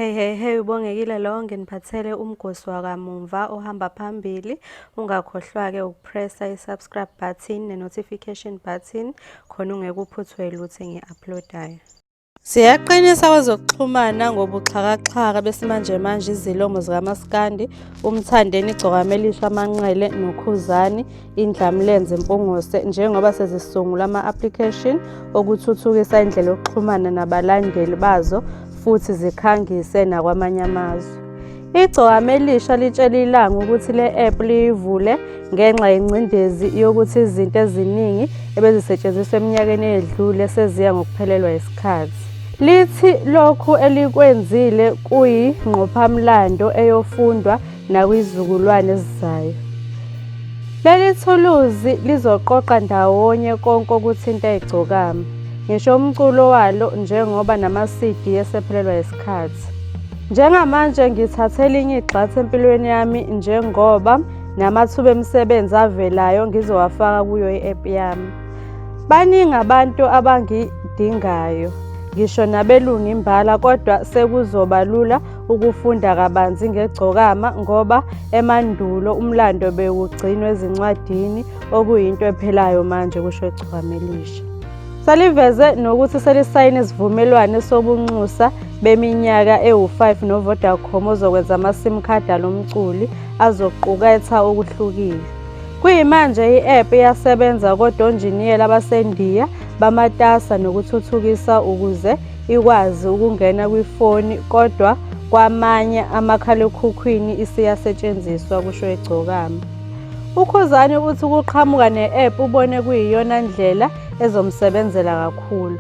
Hey, ubongekile lo nginiphathele umgosi wakamumva ohamba phambili. Ungakhohlwa-ke ukupressa i-subscribe button ne-notification button khona ungeke uphuthwe lutho engi-uploadayo. Siyaqinisa kwezokuxhumana ngobuxhakaxhaka besimanjemanje izilomo zikamaskandi, umthandeni iGcokama Elisha Manqele nokhuzani iNdlamlenze Mpungose njengoba sezisungula ama-application okuthuthukisa indlela yokuxhumana nabalandeli bazo futhi zikhangise nakwamanye amazwe. iGcokama Elisha litshela ilanga ukuthi le-app liyivule ngenxa yengcindezi yokuthi izinto eziningi ebezisetshenziswa eminyakeni edlule seziya ngokuphelelwa isikhathi. Lithi lokhu elikwenzile kuyingqophamlando eyofundwa nakwizizukulwane ezizayo. Leli thuluzi lizoqoqa ndawonye konke okuthinta iGcokama, ngisho umculo walo njengoba nama-CD esephelelwa isikhathi. Njengamanje ngithathe elinye igxathu empilweni yami njengoba namathuba emisebenzi avelayo ngizowafaka kuyo i-app yami. Baningi abantu abangidingayo, ngisho nabelungu imbala, kodwa sekuzoba lula ukufunda kabanzi ngeGcokama ngoba emandulo umlando bewugcinwa ezincwadini okuyinto ephelayo manje kusho iGcokama Elisha. Saliveze nokuthi selisayine isivumelwano sobunxusa beminyaka ewu-5 noVodacom ozokwenza ama-SIM card alomculi azoquketha okuhlukile. Kuyimanje i-app iyasebenza kodonjiniyela abaseNdiya bamatasa nokuthuthukisa ukuze ikwazi ukungena kwifoni, kodwa kwamanye amakhalekhukhwini isiyasetshenziswa kusho iGcokama. Ukhuzani uthi ukuqhamuka ne-app ubone kuyiyona ndlela ezomsebenzela kakhulu.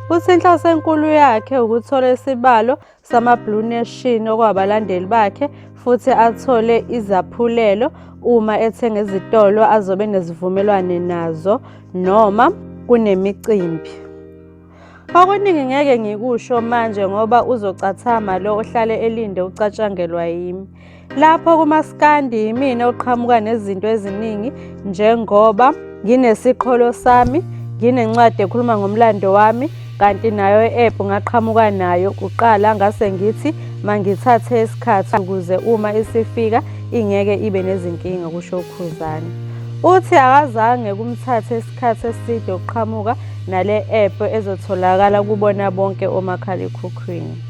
Uthi inhloso enkulu yakhe ukuthola isibalo sama-Blue Nation okwabalandeli bakhe futhi athole izaphulelo uma ethenga ezitolo azobe nezivumelwane nazo noma kunemicimbi. Okuningi ngeke ngikusho manje ngoba uzocathama lo ohlale elinde ucatshangelwa yimi. Lapho kumaskandi yimina oqhamuka nezinto eziningi njengoba nginesiqholo sami, nginencwadi ekhuluma ngomlando wami, kanti nayo i-app ngaqhamuka nayo kuqala ngase ngithi mangithathe isikhathi ukuze uma isifika ingeke ibe nezinkinga kusho ukhuzani. Uthi akazange kumthathe isikhathi eside ukuqhamuka nale app ezotholakala kubona bonke omakhalekhukhwini.